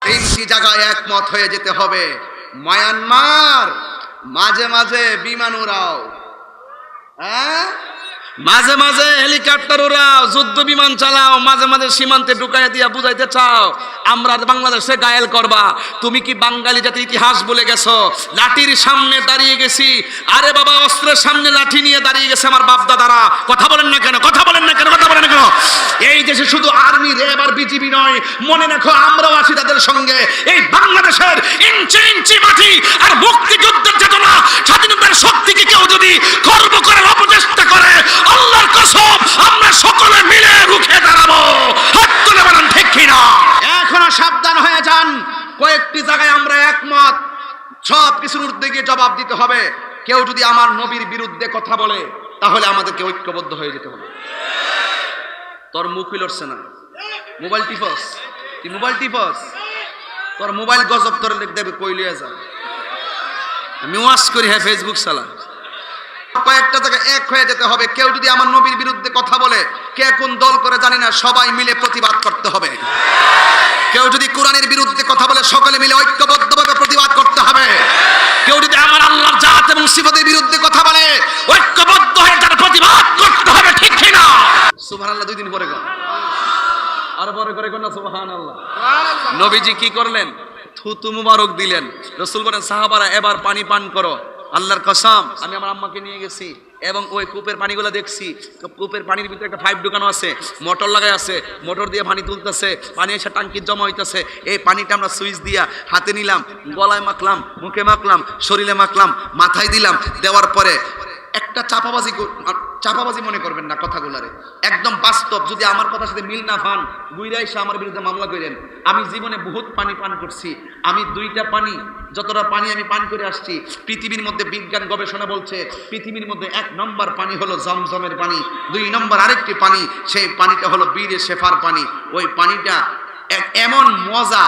তিনটি জায়গায় একমত হয়ে যেতে হবে। মায়ানমার মাঝে মাঝে বিমান উড়াও, মাঝে মাঝে হেলিকপ্টার উড়াও, যুদ্ধ বিমান চালাও, মাঝে মাঝে সীমান্তে ঢুকাইয়া দিয়া বুঝাইতে চাও আমরা বাংলাদেশে গায়েল করবা। তুমি কি বাঙালি জাতির ইতিহাস বলে গেছো? লাঠির সামনে দাঁড়িয়ে গেছি, আরে বাবা অস্ত্রের সামনে লাঠি নিয়ে দাঁড়িয়ে গেছে আমার বাপ দাদারা। কথা বলেন না কেন? কথা বলেন না কেন? কথা বলেন না কেন? এই দেশে শুধু আর্মি, র্যাব আর বিজিবি নয়, মনে রাখো আমরাও আছি তাদের সঙ্গে। এই বাংলাদেশের ইঞ্চি ইঞ্চি মাটি আর মুক্তিযুদ্ধের চেতনা, স্বাধীনতার শক্তিকে কেউ যদি খর্ব করার অপচেষ্টা করে, আল্লাহর কসম আমরা সকলে মিলে রুখে দাঁড়াবো। হাত তুলে বলেন ঠিক কিনা? এখনো সাবধান হয়ে যান, কয়েকটি জায়গায় আমরা একমত, সব কিছুর ঊর্ধ্বে গিয়ে জবাব দিতে হবে। কেউ যদি আমার নবীর বিরুদ্ধে কথা বলে তাহলে আমাদেরকে ঐক্যবদ্ধ হয়ে যেতে হবে। তোর মুখ লড়ছে না, মোবাইল টিপস, তুই মোবাইল টিপস, তোর মোবাইল গজব তোর দেবে কইলিয়া যা। আমি ওয়াজ করি, হ্যাঁ ফেসবুক চালা। কয়েকটা জায়গায় এক হয়ে যেতে হবে। কেউ যদি আমার নবীর বিরুদ্ধে কথা বলে, কে কোন দল করে জানি না, সবাই মিলে প্রতিবাদ করতে হবে। কেউ যদি কোরআনের বিরুদ্ধে কথা বলে, সকলে মিলে ঐক্যবদ্ধভাবে প্রতিবাদ করতে হবে। কেউ যদি আমার আল্লাহর জাত এবং সিফাতের বিরুদ্ধে কথা বলে, ঐক্যবদ্ধ হয়ে তার প্রতিবাদ করতে হবে। ঠিক কিনা? সুবহানাল্লাহ। 2 দিন পরে গো আর পরে করে কোন সুবহানাল্লাহ। নবীজি কি করলেন? থুতু মুবারক দিলেন। রাসূল বলেন, সাহাবারা এবার পানি পান করো। আল্লাহর কসম আমি আমার আম্মাকে নিয়ে গেছি এবং ওই কূপের পানিগুলো দেখছি। কূপের পানির ভিতরে একটা পাইপ ঢুকানো আছে, মোটর লাগাই আছে, মোটর দিয়ে পানি তুলতেছে, পানি এসে টাঙ্কির জমা হইতেছে। এই পানিটা আমরা সুইচ দিয়া হাতে নিলাম, গলায় মাখলাম, মুখে মাখলাম, শরীরে মাখলাম, মাথায় দিলাম। দেওয়ার পরে একটা চাপাবাজি মনে করবেন না কথাগুলারে, একদম বাস্তব। যদি আমার কথার সাথে মিল না পান, গুইরা এসে আমার বিরুদ্ধে মামলা করেন। আমি জীবনে বহুত পানি পান করছি। আমি 2টা পানি, যতটা পানি আমি পান করে আসছি, পৃথিবীর মধ্যে বিজ্ঞান গবেষণা বলছে পৃথিবীর মধ্যে 1 নম্বর পানি হলো জমজমের পানি, 2 নম্বর আরেকটি পানি, সেই পানিটা হলো বীরে শেফার পানি। ওই পানিটা এমন মজা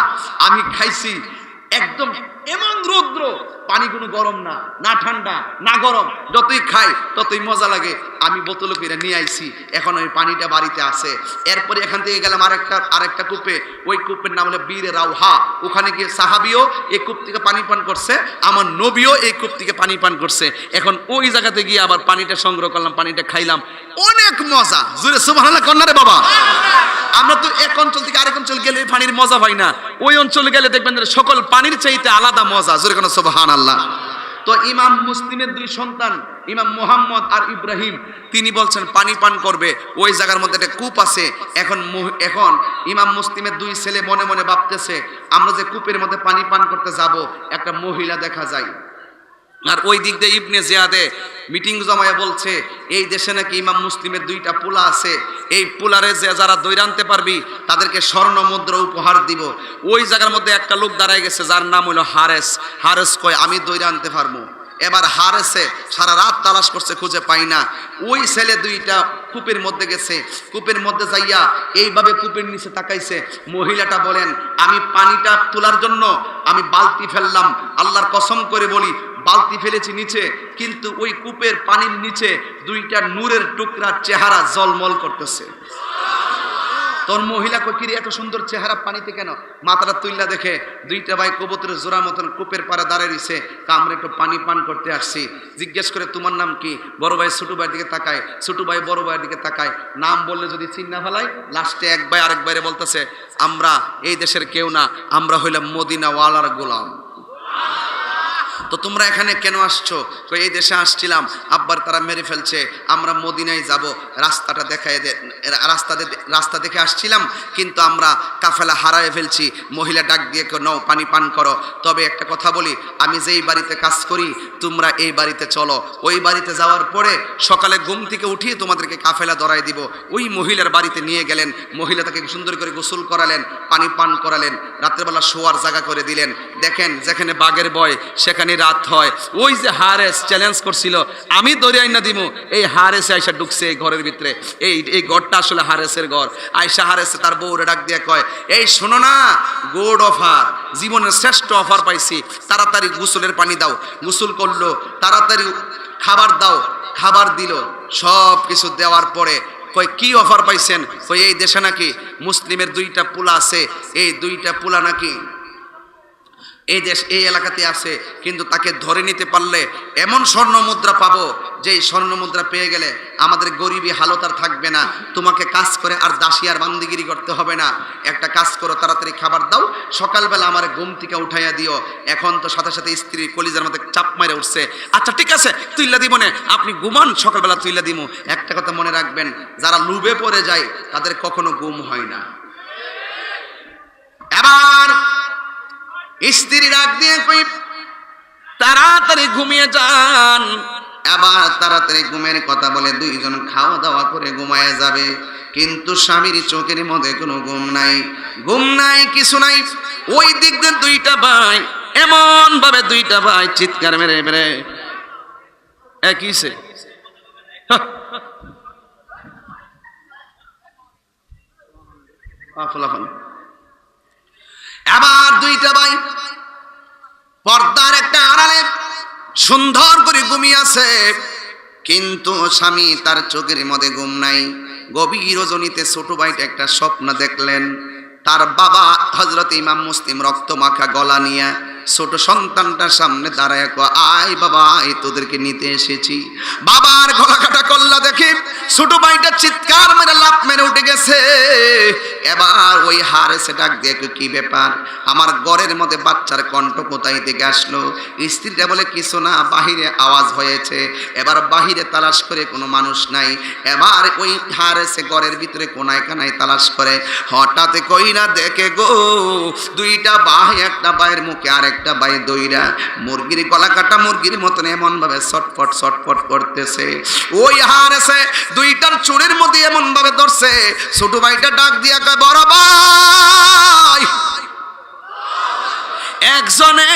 আমি খাইছি, একদম এমন রৌদ্র, পানি কোনো গরম না, না ঠান্ডা না গরম, যতই খাই ততই মজা লাগে। আমি বোতল করে নিয়ে আইছি, এখন ওই পানিটা বাড়িতে আছে। এরপরে এখান থেকে গেলাম আরেকটা কূপে, ওই কূপের নাম হলো বীরে রাউহা। ওখানে গিয়ে সাহাবিও এই কূপ থেকে পানি পান করছে, আমার নবীও এই কূপ থেকে পানি পান করছে। এখন ওই জায়গাতে গিয়ে আবার পানিটা সংগ্রহ করলাম, পানিটা খাইলাম, অনেক মজা। জোরে সুবহানাল্লাহ কর না রে বাবা। আমরা তো এক অঞ্চল থেকে আরেক অঞ্চল গেলে পানির মজা পাই না, ওই অঞ্চলে গেলে দেখবেন সকল পানির চাইতে আলাদা মজা। জোরে কোন সুবহানাল্লাহ। তো ইমাম মুসলিমের 2 সন্তান, ইমাম মুহাম্মদ আর ইব্রাহিম, তিনি বলছেন পানি পান করবে। ওই জায়গার মধ্যে একটা কূপ আছে। এখন ইমাম মুসলিমের 2 ছেলে মনে মনে ভাবতেছে, আমরা যে কূপের মধ্যে পানি পান করতে যাব, একটা মহিলা দেখা যায়। আর ওই দিক দিয়ে ইবনে জিয়াদে মিটিং জমায়ে বলছে, এই দেশে নাকি ইমাম মুসলিমের 2টা পোলা আছে, এই পোলারে যে যারা দৈরা আনতে পারবি তাদেরকে স্বর্ণ মুদ্রা উপহার দিব। ওই জায়গার মধ্যে একটা লোক দাঁড়ায় গেছে, যার নাম হলো হারেস। হারেস কয় আমি দৈরা আনতে পারবো। এবার হারেসে সারা রাত তালাশ করছে, খুঁজে পাই না। ওই ছেলে 2টা কূপের মধ্যে গেছে, কূপের মধ্যে যাইয়া এইভাবে কূপের নিচে তাকাইছে। মহিলাটা বলেন, আমি পানিটা তোলার জন্য আমি বালতি ফেললাম, আল্লাহর কসম করে বলি বালতি ফেলেছি নিচে, কিন্তু ওই কূপের পানির নিচে 2টা নূরের টুকরা চেহারা জলমল করতেছে। তোর মহিলা ককিরি এত সুন্দর চেহারা পানিতে কেন? মাথাটা তুইলা দেখে 2টা ভাই কবুতরের জোড়া মতন কূপের পাড়ে দাঁড়িয়ে রইছে। আমরা একটু পানি পান করতে আসছি। জিজ্ঞেস করে তোমার নাম কি? বড় ভাই ছোট ভাইয়ের দিকে তাকায়, ছোট ভাই বড় ভাইয়ের দিকে তাকায়। নাম বললে যদি চিন্না ফেলায়, লাস্টে এক ভাই আরেক ভাইরে বলতেছে, আমরা এই দেশের কেউ না, আমরা হইলাম মদিনা ওয়ালার গোলাম। তো তোমরা এখানে কেন আসছো? এই দেশে আসছিলাম, আব্বার তারা মেরে ফেলছে, আমরা মদিনায় যাব, রাস্তাটা দেখায় রাস্তা দেখে আসছিলাম, কিন্তু আমরা কাফেলা হারায় ফেলছি। মহিলা ডাক দিয়ে নাও পানি পান করো। তবে একটা কথা বলি, আমি যেই বাড়িতে কাজ করি তোমরা এই বাড়িতে চলো। ওই বাড়িতে যাওয়ার পরে সকালে ঘুম থেকে উঠিয়ে তোমাদেরকে কাফেলা ধরায় দিব। ওই মহিলার বাড়িতে নিয়ে গেলেন, মহিলা তাকে সুন্দর করে গোসল করালেন, পানি পান করালেন, রাত্রেবেলা শোয়ার জায়গা করে দিলেন। দেখেন যেখানে বাঘের ভয় সেখানে রাত হয়। ওই যে হারেস চ্যালেঞ্জ করছিল আমি দৌড়ে আইনা দিব, এই হারেসে আইসা ঢুকছে এই ঘরের ভিতরে। এই ঘরটা আসলে হারেসের ঘর। আইসা হারেসে তার বউরে ডাক দিয়ে কয়, এই শোনো না, গোড অফার, জীবনের শ্রেষ্ঠ অফার পাইছি, তাড়াতাড়ি গোসলের পানি দাও। গোসল করলো, তাড়াতাড়ি খাবার দাও, খাবার দিল। সব কিছু দেওয়ার পরে কয় কি অফার পাইছেন? কয় এই দেশে নাকি মুসলিমের 2টা পোলা আছে, এই 2টা পোলা নাকি এই দেশ এই এলাকাতে আছে, কিন্তু তাকে ধরে নিতে পারলে এমন স্বর্ণ মুদ্রা পাবো, যে স্বর্ণ মুদ্রা পেয়ে গেলে আমাদের গরিবী হালত আর থাকবে না। তোমাকে কাজ করে আর দাসী আর বান্দিগিরি করতে হবে না। একটা কাজ করো, তাড়াতাড়ি খাবার দাও, সকালবেলা আমার ঘুম থেকে উঠাইয়া দিও। এখন তো সাথে সাথে স্ত্রীর কলিজার মধ্যে চাপ মেরে উঠছে, আচ্ছা ঠিক আছে তুইলা দিব না, আপনি ঘুমান, সকালবেলা তুইলা দিব। একটা কথা মনে রাখবেন, যারা লুবে পড়ে যায় তাদের কখনো ঘুম হয় না। এবার স্ত্রী রাগ দিয়ে কই তাড়াতাড়ি ঘুমিয়ে যান। এবার তাড়াতাড়ি ঘুমের কথা বলে দুইজন খাওয়া দাওয়া করে ঘুমায় যাবে, কিন্তু স্বামীর চোখের মধ্যে কোনো ঘুম নাই, ঘুম নাই, কিছু নাই। ওই দিক দিয়ে দুইটা ভাই এমন ভাবে দুইটা ভাই চিৎকার মেরে মেরে একইছে আবার দুইটা ভাই পর্দার একটা আড়ালে সুন্দর করে ঘুমিয়ে আছে, কিন্তু স্বামী তার চোখের মধ্যে ঘুম নাই। গভীর রজনীতে ছোট ভাইটা একটা স্বপ্ন দেখলেন, তার বাবা হযরত ইমাম মুসলিম রক্ত মাখা গলা নিয়ে ছোট সন্তানটার সামনে দাঁড়ায় কয়, আয় বাবা আয়, তোদেরকে নিতে এসেছি। বাবার গলা কাটা করলা দেখে ছোট ভাইটা চিৎকার মেরে লাফ মেরে উঠে গেছে। এবার ওই হারেসে ডাক দিয়ে কি ব্যাপার, আমার ঘরের মধ্যে বাচ্চার কণ্ঠ কোথায় থেকে আসলো? স্ত্রীটা বলে কিছু না, বাহিরে আওয়াজ হয়েছে। এবার বাহিরে তালাশ করে কোনো মানুষ নাই। এবার ওই হারেসে ঘরের ভিতরে কোনায় কানায় তালাশ করে, হঠাৎ কই না দেখে গো দুইটা ভাই, একটা ভাইয়ের মুখে আর একটা ভাই দইরা মুরগির গলা কাটা মুরগির মতন এমন ভাবে ছটফট ছটফট করতেছে। ওই হারেসে দুইটার চুলের মধ্যে এমন ভাবে ধরছে। ছোট ভাইটা ডাক দিয়া কয়, বড় ভাই। একজনে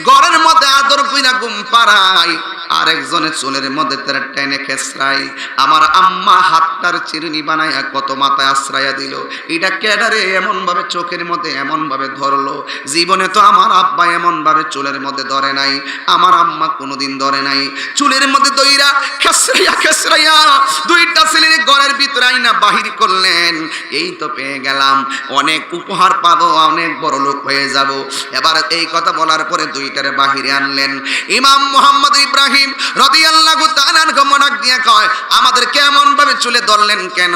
ঘরের মধ্যে আদর কইরা ঘুম পাড়ায়, আরেকজনে চুলের মধ্যে তার টেনে খেসরাই। আমার আম্মা হাতটার চিরুনি বানাইয়া কত মাথায় আশ্রয়া দিল। এটা কেডারে এমন ভাবে চোখের মধ্যে এমন ভাবে ধরলো? জীবনে তো আমার আব্বা এমন ভাবে চুলের মধ্যে ধরে নাই, আমার আম্মা কোনোদিন ধরে নাই। চুলের মধ্যে দইরা খেসরাইয়া খেসরাইয়া দুইটা ছেলের ঘরের ভিতরে আইনা বাহির করলেন। এই তো পেয়ে গেলাম, অনেক উপহার পাবো, অনেক বড় লোক হয়ে যাব। এবার এই কথা বলার পরে দুইটারে বাহিরে আনলেন। ইমাম মুহাম্মদ ইব্রাহিম রাদিয়াল্লাহু তাআলা আনহু মনাক দিয়ে কয়, আমাদের কেমন ভাবে চুলে ধরলেন কেন?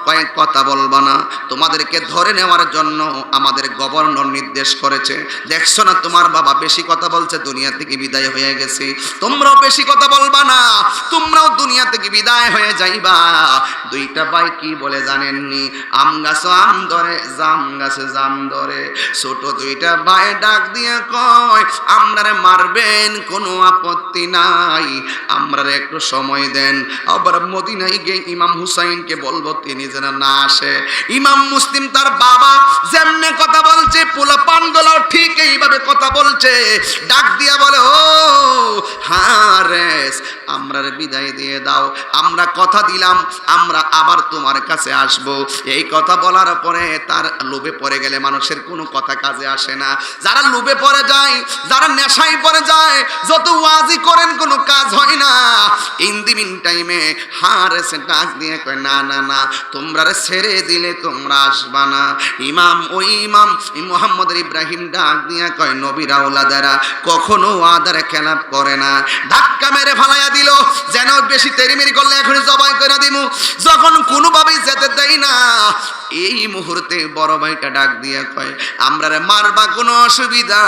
কয়েক কথা বলবা না, তোমাদেরকে ধরে নেওয়ার জন্য আমাদের গভর্নর নির্দেশ করেছে। দেখছো না তোমার বাবা বেশি কথা বলছে, দুনিয়া থেকে বিদায় হয়ে গেছে। তোমরাও বেশি কথা বলবা না, তোমরাও দুনিয়া থেকে বিদায় হয়ে যাইবা। দুইটা ভাই কি বলে জানেননি? আম গাছে আম ধরে, জাম গাছে জাম ধরে। ছোট দুইটা ভাই ডাক দিয়ে কয়, আমরারে মারবেন কোনো আপত্তি নাই, আমরারে একটু সময় দেন। আবার মদিনায় গিয়ে ইমাম হুসাইনকে বলবো তিনি যেন না আসে। ইমাম মুসলিম তার বাবা যেমনে কথা বলছে, পোলা পান্ডলাও ঠিক এইভাবে কথা বলছে। ডাক দিয়া বলে, ও হারেস, আমরারে বিদায় দিয়ে দাও, আমরা কথা দিলাম আমরা আবার তোমার কাছে আসব। এই কথা বলার পরে তার লোভে পড়ে গেলে মানুষের কোনো কথা কাজে আসে না। যারা লোভে পড়ে যায়, যারা নেশায় পড়ে যায়, যত ওয়াজি করেন কোনো কাজ হয় না। ইন দি মিন টাইমে হারেস ডাক দিয়ে কয়, না না না, তোমরা ছেড়ে দিলে তোমরা আসবা না। ওই ইমাম মুহাম্মদ ইব্রাহিম ডাক দিয়ে কয়, নবীর আওলাদেরা কখনো আদার খেলাপ করে না। ধাক্কা মেরে ফালাইয়া দিল, যেন বেশি তেরিমেরি করলে এখন জবাই করে দিমু। যখন কোনোভাবেই যেতে দেয় না, এই মুহূর্তে বড় ভাইটা ডাক দিয়ে কয়, আমরারে মারবা কোনো অসুবিধা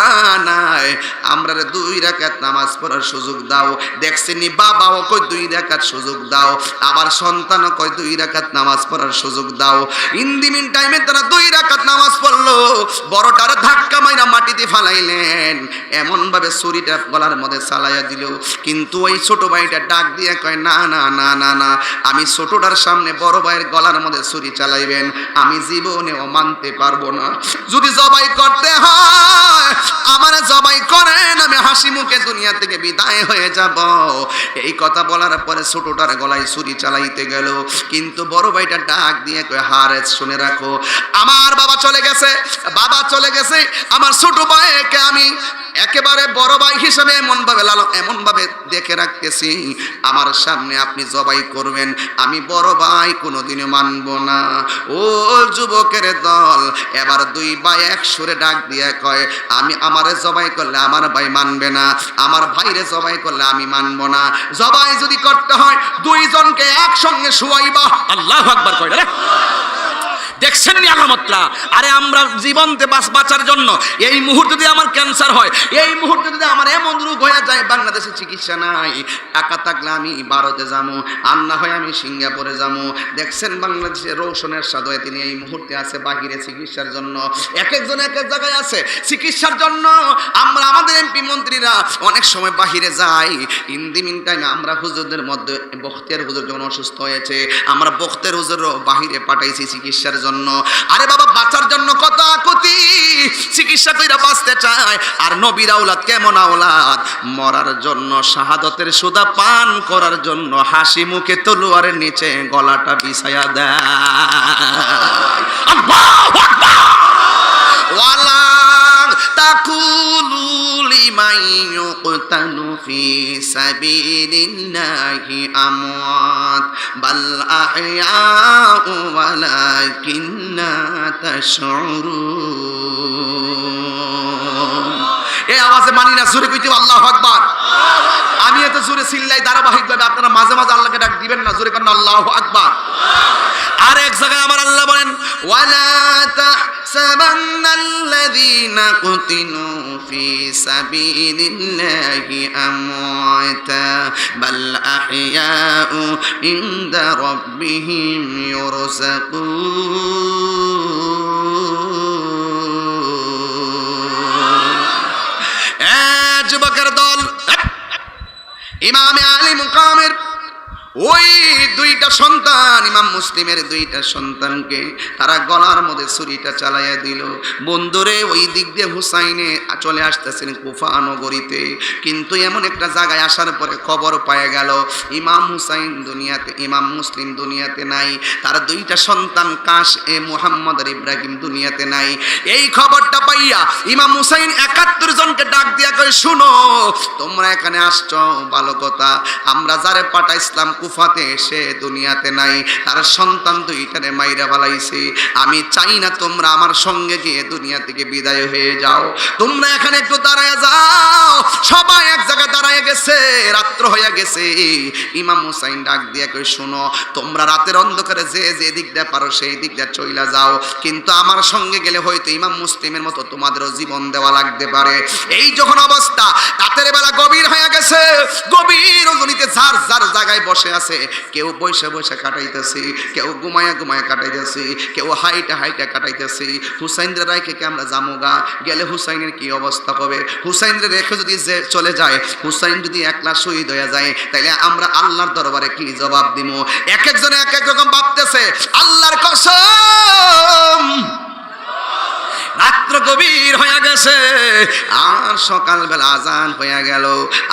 নাই, আমরারে 2 রাকাত নামাজ পড়ার সুযোগ দাও। দেখছেনি বাবাও কই 2 রাকাত সুযোগ দাও, আবার সন্তানও কই 2 রাকাত নামাজ পড়ার সুযোগ দাও। ইন দি মিন টাইমে তারা 2 রাকাত নামাজ পড়লো। বড়টারে ধাক্কা মাইরা মাটিতে ফালাইলেন, এমন ভাবে ছুরিটা গলার মধ্যে চালাইয়া দিল। কিন্তু ওই ছোট ভাইটা ডাক দিয়ে কয়, না না না না না, আমি ছোটটার সামনে বড় ভাইয়ের গলার মধ্যে ছুরি চালাইবেন আমি জীবনেও মানতে পারবো না। যদি জবাই করতে হয় আমার জবাই করেন, আমি হাসি মুখে দুনিয়া থেকে বিদায় হয়ে যাব। এই কথা বলার পরে ছোটটার গলায় ছুরি চালাইতে গেল। কিন্তু বড় ভাইটা ডাক দিয়ে কয়, হারেস শুনে রাখো, আমার বাবা চলে গেছে, বাবা চলে গেছে, আমার ছোট ভাইকে আমি একেবারে বড় ভাই হিসেবে এমন ভাবে দেখে রাখতেছি, আমার সামনে আপনি জবাই করবেন, আমি বড় ভাই কোনোদিনও মানব না। ও যুবকের দল, এবার দুই ভাই এক সুরে ডাক দিয়ে কয়, আমি আমারে জবাই করলে আমার ভাই মানবে না, আমার ভাইরে জবাই করলে আমি মানব না। জবাই যদি করতে হয় দুইজনকে একসঙ্গে শুয়াইবা। আল্লাহু আকবার কয় রে। দেখছেন নি আলামতটা? আরে আমরা জীবনতে বাঁচার জন্য এই মুহূর্তে যদি আমার ক্যান্সার হয়, এই মুহূর্তে যদি আমার এমন রোগ হয়ে যায়, বাংলাদেশে চিকিৎসা নাই, টাকা থাকলে আমি ভারতে যাবো, আর না হয় আমি সিঙ্গাপুরে যাবো। দেখছেন বাংলাদেশের রৌশনের সাথে তিনি এই মুহূর্তে আছে বাহিরে চিকিৎসার জন্য, এক একজন এক এক জায়গায় আছে চিকিৎসার জন্য। আমরা আমাদের এমপি মন্ত্রীরা অনেক সময় বাহিরে যাই। ইন দি মিন টাইম আমরা হুজুরদের মধ্যে বখতিয়ার হুজুর যখন অসুস্থ হয়েছে, আমরা বখতিয়ার হুজুরও বাহিরে পাঠাইছি চিকিৎসার জন্য। আরে বাবা, বাঁচার জন্য কত আকুতি, চিকিৎসা কইরা বাঁচতে চায়। আর নবীর আওলাদ কেমন আওলাদ, মরার জন্য শাহাদতের সুদা পান করার জন্য হাসি মুখে তলোয়ারের নিচে গলাটা বিছায়া দেয়। আল্লাহু আকবার। ওয়ালা তাকুলু লিমান ইউকতালু ফি সাবিলিল্লাহি আমওয়াত বাল আহইয়াউ ওয়ালাকিন্না তাশউরুন। এই আওয়াজে মানি না, জোরে কইতে আল্লাহু আকবার। আমি এত জোরে চিল্লাই ধারাবাহিকভাবে, আপনারা মাঝে মাঝে আল্লাহকে ডাক দিবেন না, জোরে করেন আল্লাহু আকবার। আর এক জায়গায় আমার আল্লাহ বলেন, ওয়ালা তাহসাবান্নাল্লাযীনা কুতিলু ফি সাবিলিল্লাহি আমওয়াতা বাল আহইয়াউ ইনদা রাব্বিহিম ইউরযাকুন। যুবকের দল, ইমামে আলী মুকামের ওই দুইটা সন্তান, ইমাম মুসলিমের দুইটা সন্তানকে তারা গলার মধ্যে ছুরিটা চালাইয়া দিল। বন্ধুরে, ওই দিক দিয়ে হুসাইনে চলে আসতেছেন কুফা নগরীতে, কিন্তু এমন একটা জায়গায় আসার পরে খবর পায়ে গেল ইমাম হুসাইন দুনিয়াতে, ইমাম মুসলিম দুনিয়াতে নাই, তার দুইটা সন্তান কাশ এ মুহাম্মদ আর ইব্রাহিম দুনিয়াতে নাই। এই খবরটা পাইয়া ইমাম হুসাইন ৭১ জনকে ডাক দিয়া কই, শুনো, তোমরা এখানে আসছো ভালো কথা, আমরা যারে পাঠাইছিলাম কুফাতে সে দুনিয়াতে নাই, তার সন্তান দুইটারে মাইরা বালাইছে। আমি চাই না তোমরা আমার সঙ্গে গিয়ে দুনিয়া থেকে বিদায় হয়ে যাও, তোমরা এখানে একটু দাঁড়ায় যাও। সবাই এক জায়গায় দাঁড়ায় গেছে, রাত্র হয়ে গেছে। ইমাম হুসাইন ডাক দিয়ে কই, শুনো, তোমরা রাতের অন্ধকারে যে যে দিক দিয়ে পারো সেই দিক দিয়ে চইলা যাও, কিন্তু আমার সঙ্গে গেলে হয়তো ইমাম মুসলিমের মতো তোমাদেরও জীবন দেওয়া লাগতে পারে। এই যখন অবস্থা, রাতের বেলা গভীর হয়ে গেছে, গভীর রজনীতে যার যার জায়গায় বসে আছে, কেউ বসে বসে কাটাইতেছি, কেউ ঘুমায়া ঘুমায়া কাটাইতেছি, কেউ হাইটা হাইটা কাটাইতেছি। হুসাইনরে রাইখে কে আমরা জামুগা, গেলে হুসাইনের কি অবস্থা হবে? হুসাইনরে রেখে যদি যে চলে যায়, হুসাইন যদি একলা শহীদ হয়ে যায়, তাইলে আমরা আল্লাহর দরবারে কি জবাব দিব? এক একজনে এক এক রকম ভাবতেছে। আল্লাহর কসম, রাত্র গভীর হয়ে গেছে, আর সকালবেলা আজান হয়ে গেল।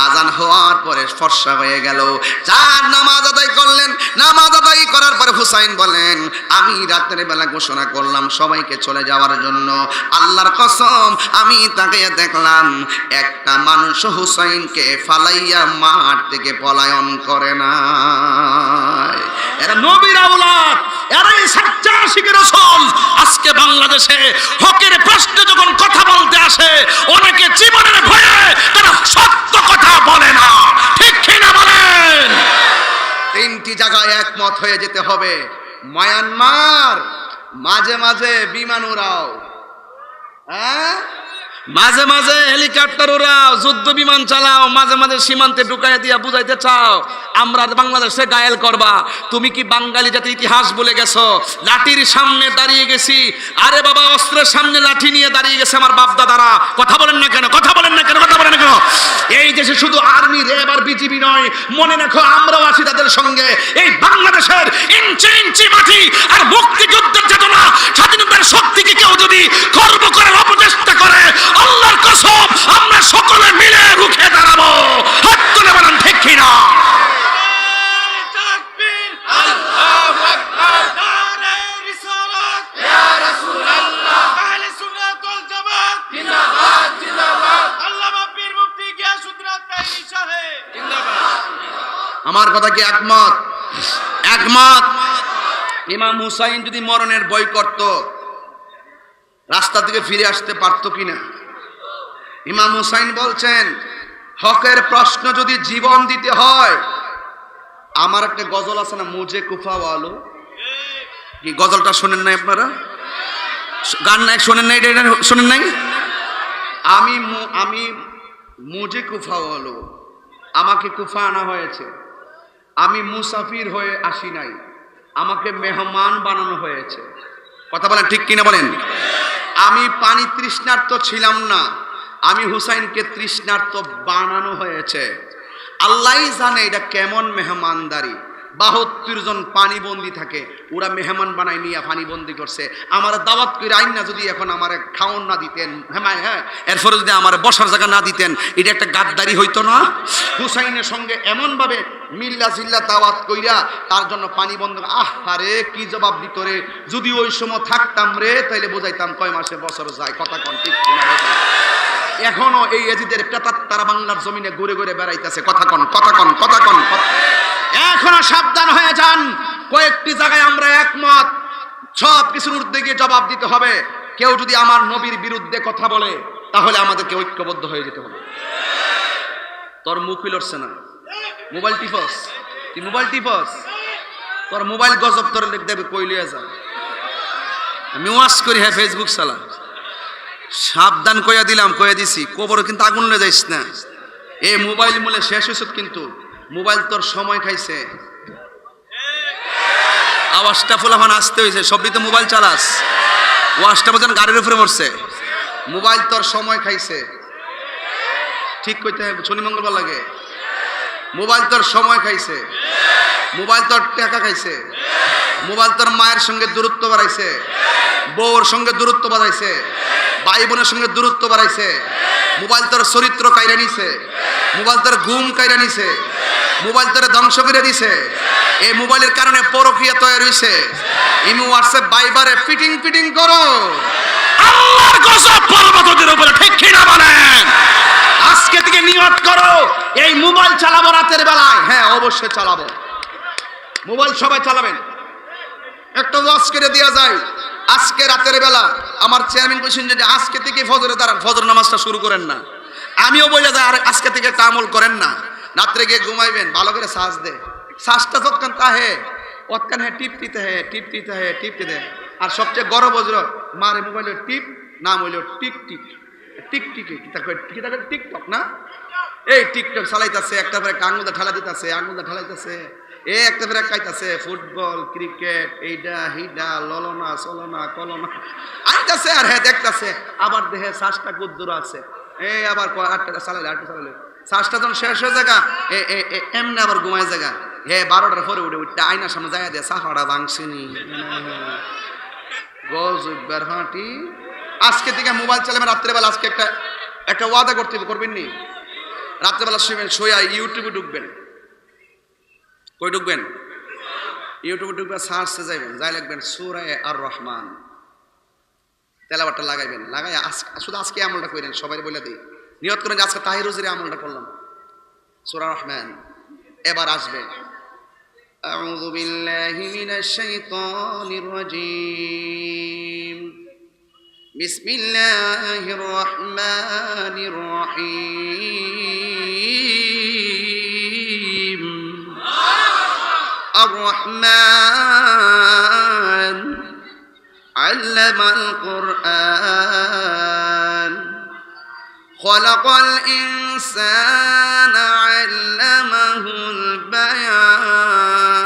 আজান হওয়ার পরে ফর্সা হয়ে গেল। যার নামাজ আদায় করলেন, নামাজ আদায় করার পরে হুসাইন বলেন, আমি রাতের বেলা ঘোষণা করলাম সবাইকে চলে যাওয়ার জন্য। আল্লাহর কসম, আমি তাকে দেখলাম একটা মানুষ হুসাইনকে ফালাইয়া মাঠ থেকে পলায়ন করে না। এরা নবীর আওলাদ, এরাই সচ্চা আশিকের রাসূল। আজকে বাংলাদেশে হকের প্রশ্নে যখন কথা বলতে আসে, অনেকে জীবনের ভয়ে তারা সত্য কথা বলে না, ঠিক কিনা বলেন? তিনটি জায়গায় একমত হয়ে যেতে হবে। মায়ানমার মাঝে মাঝে বিমান উড়াও, মাঝে মাঝে হেলিকপ্টার উড়াও, যুদ্ধ বিমান চালাও, মাঝে মাঝে সীমান্তে ঢুকাইয়া দিয়া বুঝাইতে চাও আমরা বাংলাদেশে গায়েল করবা। তুমি কি বাঙালি জাতির ইতিহাস বলে গেছো? লাঠির সামনে দাঁড়িয়ে গেছি, আরে বাবা, অস্ত্রের সামনে লাঠি নিয়ে দাঁড়িয়ে গেছে আমার বাপ দাদারা। কথা বলেন না কেন? কথা বলেন না কেন? কথা বলেন না কেন? এই দেশে শুধু আর্মি, র্যাব আর বিজিবি নয়, মনে রাখো আমরাও আছি তাদের সঙ্গে। এই বাংলাদেশের ইঞ্চি ইঞ্চি মাটি আর মুক্তিযুদ্ধের চেতনা, স্বাধীনতার শক্তিকে কেউ যদি খর্ব করার অপচেষ্টা করে, আল্লাহর কসম আমরা সকলে মিলে রুখে দাঁড়াবো। হাত তুলে বলেন ঠিক কিনা? আমার কথা কি একমত? একমত। ইমাম হুসাইন যদি মরণের ভয় করত, রাস্তা থেকে ফিরে আসতে পারত কিনা? ইমাম হুসাইন বলছেন, হকের প্রশ্ন যদি জীবন দিতে হয়, আমার একটা গজল আছে না, মুজে কুফাওয়ালো, কি গজলটা শোনেন নাই আপনারা? গান নাই শোনেন নাই? এটা শোনেন নাই? আমি মুজে কুফাওয়ালো, আমাকে কুফা আনা হয়েছে, আমি মুসাফির হয়ে আসি নাই, আমাকে মেহমান বানানো হয়েছে। কথা বলেন ঠিক কিনা বলেন? আমি পানি তৃষ্ণার্ত ছিলাম না, আমি হুসাইনকে তৃষ্ণার্ত বানানো হয়েছে। আল্লাহই জানে এটা কেমন মেহমানদারি। 72 জন পানিবন্দি থাকে, ওরা মেহমান বানায় নিয়ে পানিবন্দি করছে। আমার দাওয়াত করে আইন না যদি এখন আমার খাওয়ান না দিতেন, হ্যাঁ, এরপরে যদি আমার বসার জায়গা না দিতেন, এটা একটা গাদ্দারি হইতো না? হুসাইনের সঙ্গে এমন ভাবে মিল্লা জিল্লা দাওয়াত কইরা তার জন্য পানি বন্ধ। আরে কি জবাব দিত রে, যদি ওই সময় থাকতাম রে তাইলে বুঝাইতাম কয় মাসে বছর যায়। কথা কন ঠিক কিনা? এখনো এই এজিদের প্রেতাত তারা বাংলার জমিনে ঘুরে ঘুরে বেড়াইতেছে। কথা কন, কথা কন, কথা কন। এখনো সাবধান হয়ে যান। কয়েকটি জায়গায় আমরা একমত, সব কিছুর ঊর্ধ্বে গিয়ে জবাব দিতে হবে। কেউ যদি আমার নবীর বিরুদ্ধে কথা বলে, তাহলে আমাদেরকে ঐক্যবদ্ধ হয়ে যেতে হবে। তোর মুখ লড়ছে না, মোবাইল টিপস, তুই মোবাইল টিপস, তোর মোবাইল গজব তোর লিখ দেবে, কই লিয়ে যা। আমি ওয়াশ করি, হ্যাঁ ফেসবুক চালা। সাবধান কইয়া দিলাম, কইয়া দিছি, কবর কিন্তু আগুন লে যাইস না। এই মোবাইল মূলে শেষ হয়েছে, কিন্তু মোবাইল তোর সময় খাইছে। আওয়াজটা ফুলাফান আসতে হয়েছে, সবই তো মোবাইল চালাস, ওয়াজটা বোঝেন গাড়ির উপরে মরছে। মোবাইল তোর সময় খাইছে, ঠিক কইতে হবে, শনি মঙ্গলবার লাগে। মোবাইল তোর সময় খাইছে, মোবাইল তোর টাকা খাইছে, মোবাইল তোর মায়ের সঙ্গে দূরত্ব বাড়াইছে, বউর সঙ্গে দূরত্ব বাড়াইছে, ভাই বোনের সঙ্গে দূরত্ব বাড়াইছে। মোবাইল তোর চরিত্র কাইরা নিছে, মোবাইল তোর ঘুম কাইরা নিছে, মোবাইল তোর ধ্বংস করে দিছে। এই মোবাইলের কারণে পরকীয়া তৈরি হইছে। ইমো হোয়াটসঅ্যাপ ভাইবারে ফিটিং করো, আল্লাহর গজব পড়বে তোদের উপরে। ঠিক কি না বলেন? আজকে থেকে নিয়ত করো, এই মোবাইল চালাবো রাতের বেলায়। হ্যাঁ অবশ্যই চালাবো, মোবাইল সবাই চালাবেন। একটা ওয়াজ করে দেওয়া যায়, আজকে রাতের বেলা আমার চেয়ারম্যান কোশ্চেন, যদি আজকে থেকে ফজরে দাঁড়ান, ফজর নামাজটা শুরু করেন না। আমিও বলে যাই, আর আজকে থেকে কামল করেন না, রাত্রে গিয়ে ঘুমাইবেন, ভালো করে শ্বাস দে। শ্বাসটা যতক্ষণ তাহে অতক্ষণ হ্যাঁ টিপতে দে। আর সবচেয়ে গরম বজ্র মারে মোবাইলের টিপ, নাম হইল টিকটিকি টিকটক না, এই টিকটক চালাইতেছে, একটা পরে আঙুলটা ঢালা দিতেছে, আঙুলটা ঢালাইতেছে, একটা পরে কাইতেছে, ফুটবল ক্রিকেট এইটা হিডা ললনা চলনা কলনা আইতাছে, আর হ্যাঁ দেখতেছে। আবার দেহে শ্বাসটা কুদ্দুর আছে, এই আবার আটটা চালাইলে শ্বাসটা যখন শেষ হয়ে জায়গা এমনি আবার ঘুমায় জায়গা। হ্যাঁ 12টার পরে উঠে আয়নার সামনে জায়গা দিয়ে সাফাটা ভাঙছিনি গজবার হাঁটি। আজকে থেকে মোবাইল চালাবেন রাত্রেবেলা। আজকে একটা ওয়াদা করবেন নি, রাত্রেবেলা শুবেন, শোয়া ইউটিউবে ঢুকবেন। কই ঢুকবেন? ইউটিউবে ঢুকবেন, সার্চে যাইবেন, যাই লিখবেন সূরা আর রহমান, তেলাওয়াতটা লাগাইবেন। লাগাই শুধু আজকে আমলটা করেন, সবাই বলে দিই, নিয়ত করেন যে আজকে তাহির হুজুরে আমলটা করলাম, সূরা রহমান। এবার আসবে আউযু বিল্লাহি মিনাশ শাইতানির রাজীম, বিসমিল্লাহির রহমানির রহিম। আর রহমান আল্লামাল কুরআন, খলাকাল ইনসানা আল্লামাহুল বায়ান,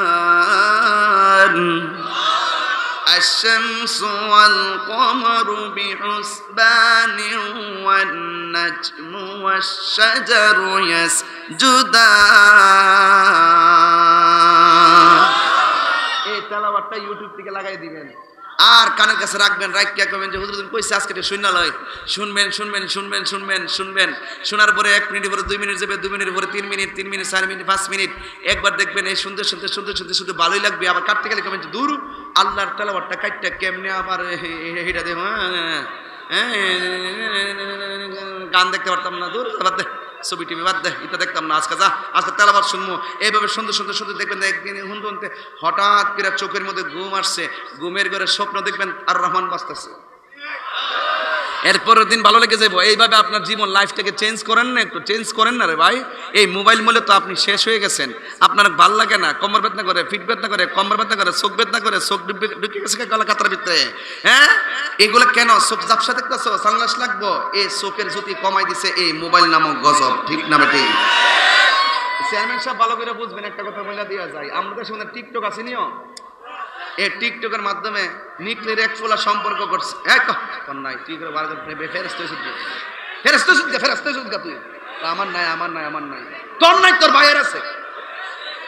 আশ-শামসু ওয়াল কমারু বিহুসবানিন ওয়ান নাজমু ওয়াশ-শাজারু ইয়াসজুদান। এই তেলাওয়াতটা ইউটিউব থেকে লাগাই দিবেন, আর কানের কাছে রাখবেন। রাখিয়া কবেন যে হুজুর কইছে আজকে শুননা লয়, শুনবেন। শোনার পরে 1 মিনিট পরে 2 মিনিট যাবে, 2 মিনিট পরে 3 মিনিট, 3 মিনিট 4 মিনিট 5 মিনিট। একবার দেখবেন এই শুনতে শুধু ভালোই লাগবে। আবার কাটতে গেলে কবেন যে দূর আল্লাহর তেলাওয়াতটা কাটটা কেমনে আবার হেটা দেখ, গান দেখতে পারতাম না, দূর ছবি টিভি বাদ দে, এটা দেখতাম না আজকে, যা আজকে তেলাওয়াত শুনবো। এইভাবে শুনতে শুনতে শুনতে দেখবেন একদিন শুনতে হঠাৎ করে চোখের মধ্যে ঘুম আসছে, ঘুমের ঘরে স্বপ্ন দেখবেন আর রহমান বাজতেছে, এরপরের দিন ভালো লেগে যাবো। এইভাবে আপনার জীবন লাইফটাকে চেঞ্জ করেন না, একটু চেঞ্জ করেন না রে ভাই। এই মোবাইল মূলে তো আপনি শেষ হয়ে গেছেন, আপনার ভাল লাগে না, কোমর বেদনা করে, পিঠ বেদনা করে, কোমর বেদনা করে, চোখ বেদনা করে, চোখ ঢুকে গেছে গলা কাতার ভিতরে, হ্যাঁ এগুলো কেন? চোখ ঝাপসা দেখতেছো, সানগ্লাস লাগবো, এই চোখের জ্যোতি কমাই দিছে এই মোবাইল নামক গজব, ঠিক না বেটি? চেয়ারম্যান সাহেব ভালো করে বুঝবেন, একটা কথা বলে দেওয়া যায়, আমাদের সঙ্গে টিকটক আছে নিও, এই টিকটকের মাধ্যমে নিকলের এক ফোলা সম্পর্ক করছে, নাই তুই তুই আমার নাই, আমার নাই, আমার নাই, তোর নাই, তোর ভাইয়ের আছে,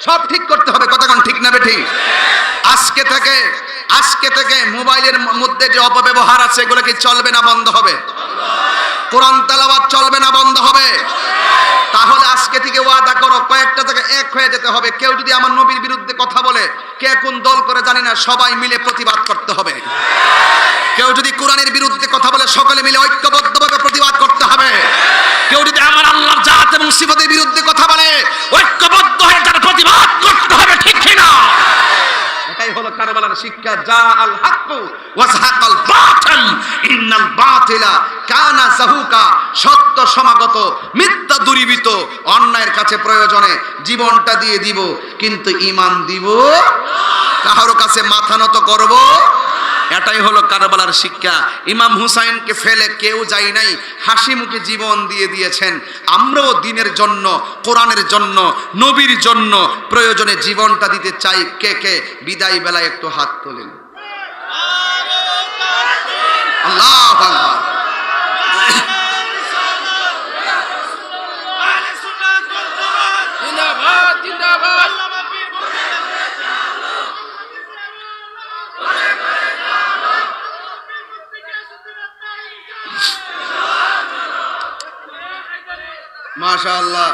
সব ঠিক করতে হবে, কতক্ষণ ঠিক না বেঠিক? আজকে থেকে মোবাইলের মধ্যে যে অপব্যবহার আছে এগুলো কি চলবে না বন্ধ হবে? কোরআন তেলাওয়াত চলবে না বন্ধ হবে? তাহলে আজকে থেকে ওয়াদা করো, কয়েকটা থেকে এক হয়ে যেতে হবে। কেউ যদি আমার নবীর বিরুদ্ধে কথা বলে, কে কোন দল করে জানি না, সবাই মিলে প্রতিবাদ করতে হবে। কেউ যদি কোরআনের বিরুদ্ধে কথা বলে, সকলে মিলে ঐক্যবদ্ধভাবে প্রতিবাদ করতে হবে। কেউ যদি আমার আল্লাহর জাত এবং সিফাতের বিরুদ্ধে কথা বলে, ঐক্যবদ্ধ হয়ে তার প্রতিবাদ করতে হবে, ঠিক কিনা? এটাই হলো কারবালার শিক্ষা। যা আল হাক্কু ওয়া যাহাকাল বাতিল ইন্নাল বাতিলা কানা যাহুকা। সত্য সমাগত, মিথ্যা দূরীভূত। অন্যায়ের কাছে প্রয়োজনে জীবনটা দিয়ে দিব, কিন্তু ঈমান দিব, কারো কাছে মাথা নত করব। এটাই হলো কারবালার শিক্ষা। ইমাম হুসাইনকে ফেলে কেউ যায় নাই, হাসি মুখে জীবন দিয়ে দিয়েছেন। আমরাও দ্বীনের জন্য, কোরআনের জন্য, নবীর জন্য প্রয়োজনে জীবনটা দিতে চাই। কে কে বিদায় বেলায় একটু হাত তোলেন। আল্লাহু আকবার। মাশাআল্লাহ।